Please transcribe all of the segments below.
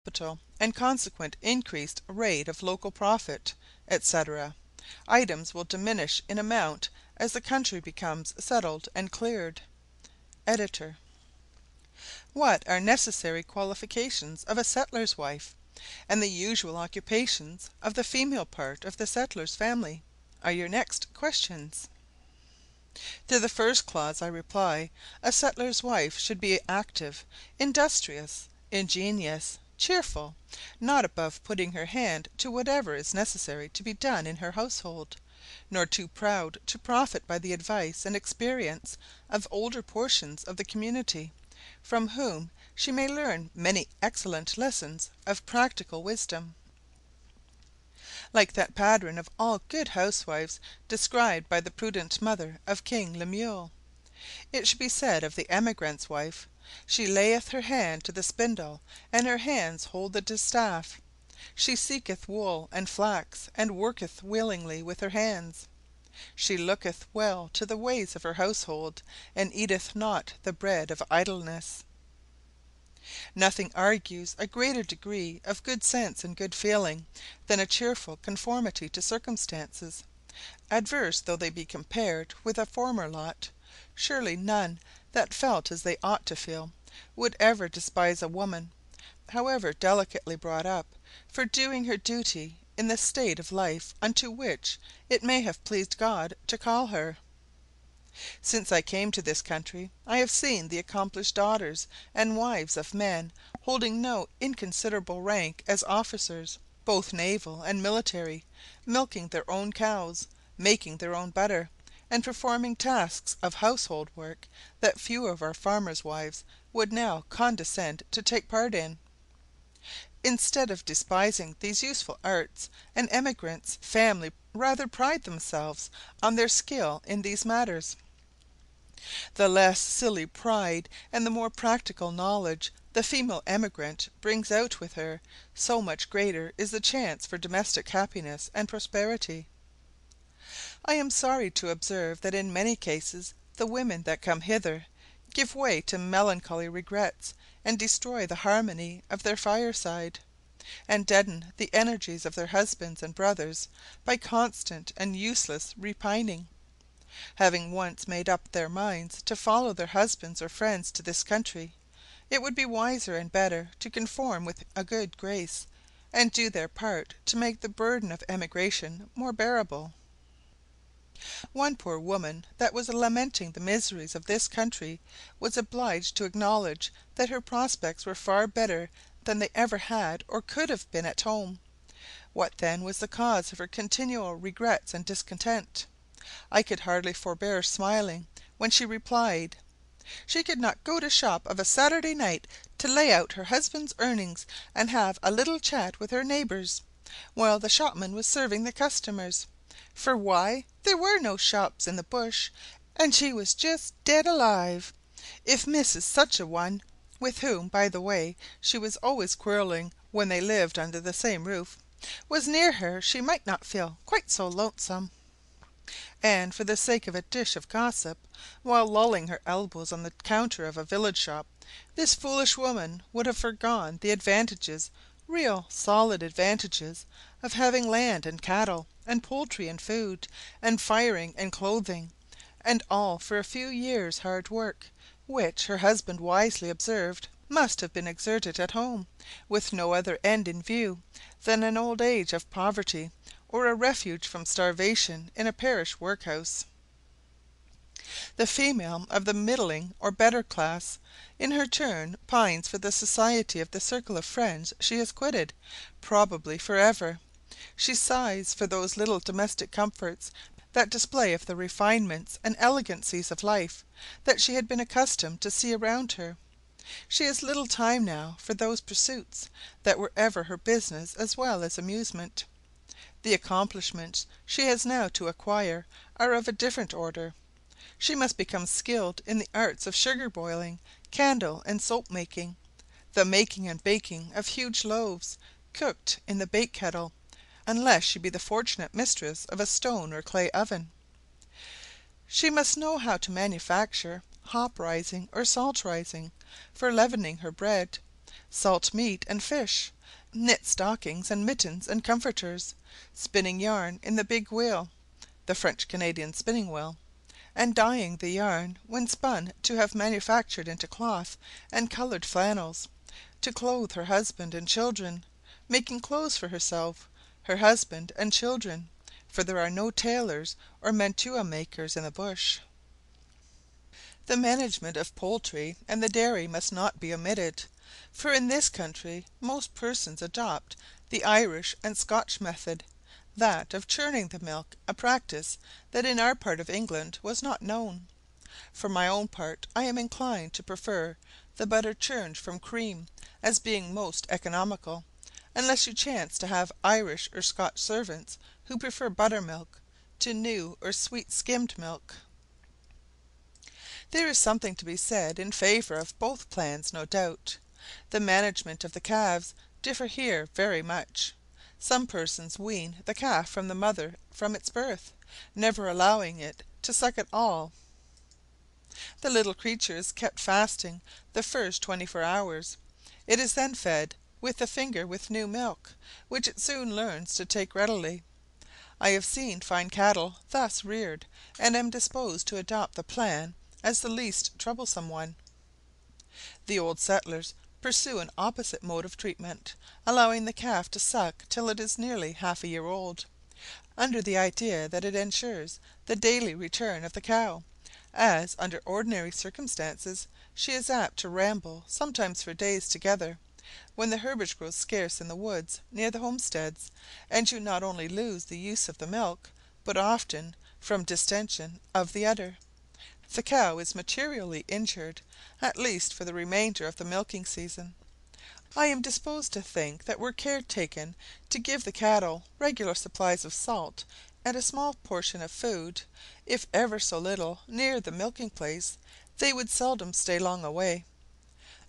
capital and consequent increased rate of local profit, etc., items will diminish in amount as the country becomes settled and cleared. Editor. What are necessary qualifications of a settler's wife, and the usual occupations of the female part of the settler's family, are your next questions. To the first clause I reply, a settler's wife should be active, industrious, ingenious, cheerful, not above putting her hand to whatever is necessary to be done in her household, nor too proud to profit by the advice and experience of older portions of the community, from whom she may learn many excellent lessons of practical wisdom. Like that pattern of all good housewives described by the prudent mother of King Lemuel, it should be said of the emigrant's wife, "She layeth her hand to the spindle, and her hands hold the distaff. She seeketh wool and flax, and worketh willingly with her hands. She looketh well to the ways of her household, and eateth not the bread of idleness." Nothing argues a greater degree of good sense and good feeling than a cheerful conformity to circumstances, adverse though they be compared with a former lot. Surely none that felt as they ought to feel would ever despise a woman, however delicately brought up, for doing her duty in the state of life unto which it may have pleased God to call her. Since I came to this country, I have seen the accomplished daughters and wives of men holding no inconsiderable rank as officers, both naval and military, milking their own cows, making their own butter, and performing tasks of household work that few of our farmers' wives would now condescend to take part in. Instead of despising these useful arts, an emigrant's family rather pride themselves on their skill in these matters. The less silly pride and the more practical knowledge the female emigrant brings out with her, so much greater is the chance for domestic happiness and prosperity. I am sorry to observe that in many cases the women that come hither give way to melancholy regrets, and destroy the harmony of their fireside, and deaden the energies of their husbands and brothers by constant and useless repining. Having once made up their minds to follow their husbands or friends to this country, it would be wiser and better to conform with a good grace, and do their part to make the burden of emigration more bearable. One poor woman that was lamenting the miseries of this country was obliged to acknowledge that her prospects were far better than they ever had or could have been at home. What then was the cause of her continual regrets and discontent? I could hardly forbear smiling when she replied, "She could not go to shop of a Saturday night to lay out her husband's earnings, and have a little chat with her neighbours, while the shopman was serving the customers. For why, there were no shops in the bush, and she was just dead alive. If Mrs. Such a one, with whom, by the way, she was always quarrelling when they lived under the same roof, was near her, she might not feel quite so lonesome." And for the sake of a dish of gossip, while lolling her elbows on the counter of a village shop, this foolish woman would have foregone the advantages, real solid advantages, of having land and cattle, and poultry and food, and firing and clothing, and all for a few years' hard work, which, her husband wisely observed, must have been exerted at home, with no other end in view than an old age of poverty, or a refuge from starvation in a parish workhouse. The female of the middling or better class, in her turn, pines for the society of the circle of friends she has quitted, probably for ever. She sighs for those little domestic comforts, that display of the refinements and elegancies of life, that she had been accustomed to see around her. She has little time now for those pursuits that were ever her business as well as amusement. The accomplishments she has now to acquire are of a different order. She must become skilled in the arts of sugar boiling, candle and soap making, the making and baking of huge loaves, cooked in the bake kettle, unless she be the fortunate mistress of a stone or clay oven. She must know how to manufacture hop rising or salt rising for leavening her bread, salt meat and fish, knit stockings and mittens and comforters, spinning yarn in the big wheel (the French Canadian spinning wheel), and dyeing the yarn when spun to have manufactured into cloth and coloured flannels, to clothe her husband and children, making clothes for herself, her husband, and children, for there are no tailors or mantua makers in the bush. The management of poultry and the dairy must not be omitted, for in this country most persons adopt the Irish and Scotch method, that of churning the milk, a practice that in our part of England was not known. For my own part, I am inclined to prefer the butter churned from cream, as being most economical, unless you chance to have Irish or Scotch servants who prefer buttermilk to new or sweet skimmed milk. There is something to be said in favour of both plans, no doubt. The management of the calves differ here very much. Some persons wean the calf from the mother from its birth, never allowing it to suck at all. The little creature is kept fasting the first 24 hours. It is then fed with the finger with new milk, which it soon learns to take readily. I have seen fine cattle thus reared, and am disposed to adopt the plan as the least troublesome one. The old settlers pursue an opposite mode of treatment, allowing the calf to suck till it is nearly half a year old, under the idea that it ensures the daily return of the cow, as, under ordinary circumstances, she is apt to ramble sometimes for days together, when the herbage grows scarce in the woods near the homesteads, and you not only lose the use of the milk, but often, from distension of the udder, the cow is materially injured, at least for the remainder of the milking season. I am disposed to think that were care taken to give the cattle regular supplies of salt, and a small portion of food, if ever so little, near the milking place, they would seldom stay long away.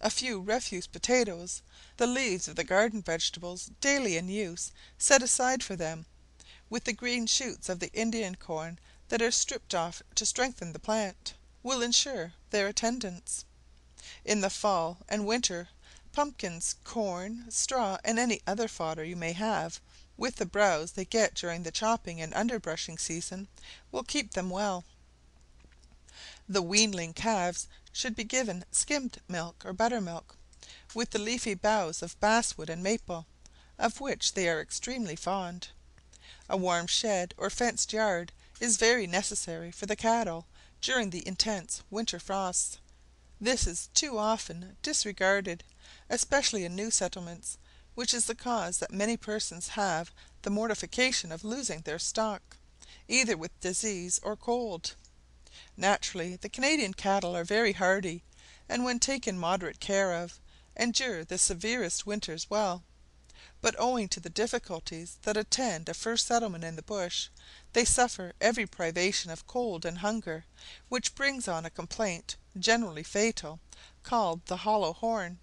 A few refuse potatoes, the leaves of the garden vegetables daily in use set aside for them, with the green shoots of the Indian corn that are stripped off to strengthen the plant, will ensure their attendance. In the fall and winter, pumpkins, corn, straw, and any other fodder you may have, with the browse they get during the chopping and underbrushing season, will keep them well. The weanling calves should be given skimmed milk or buttermilk, with the leafy boughs of basswood and maple, of which they are extremely fond. A warm shed or fenced yard is very necessary for the cattle during the intense winter frosts. This is too often disregarded, especially in new settlements, which is the cause that many persons have the mortification of losing their stock, either with disease or cold. Naturally, the Canadian cattle are very hardy, and when taken moderate care of, endure the severest winters well; but owing to the difficulties that attend a first settlement in the bush, they suffer every privation of cold and hunger, which brings on a complaint, generally fatal, called the hollow horn.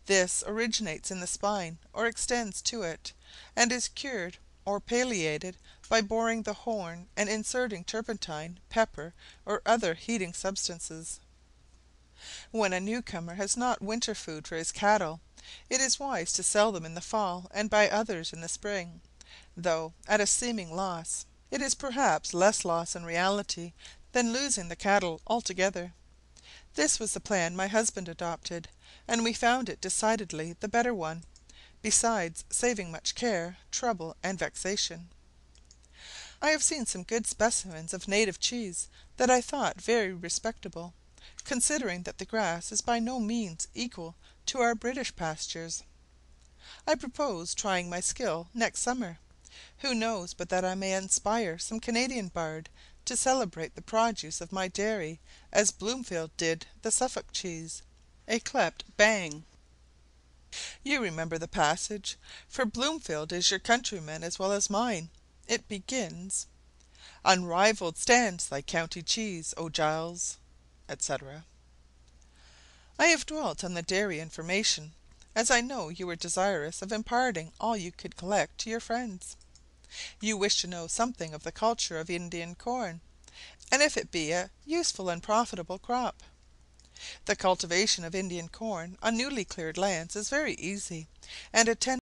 This originates in the spine, or extends to it, and is cured or palliated by boring the horn and inserting turpentine, pepper, or other heating substances. When a newcomer has not winter food for his cattle, it is wise to sell them in the fall and buy others in the spring, though at a seeming loss. It is perhaps less loss in reality than losing the cattle altogether. This was the plan my husband adopted, and we found it decidedly the better one, besides saving much care, trouble, and vexation. I have seen some good specimens of native cheese that I thought very respectable, considering that the grass is by no means equal to our British pastures. I propose trying my skill next summer. Who knows but that I may inspire some Canadian bard to celebrate the produce of my dairy as Bloomfield did the Suffolk cheese, yclept bang. You remember the passage, for Bloomfield is your countryman as well as mine. It begins, "Unrivalled stands thy county cheese, O Giles," etc. I have dwelt on the dairy information, as I know you were desirous of imparting all you could collect to your friends. You wish to know something of the culture of Indian corn, and if it be a useful and profitable crop. The cultivation of Indian corn on newly cleared lands is very easy, and a 10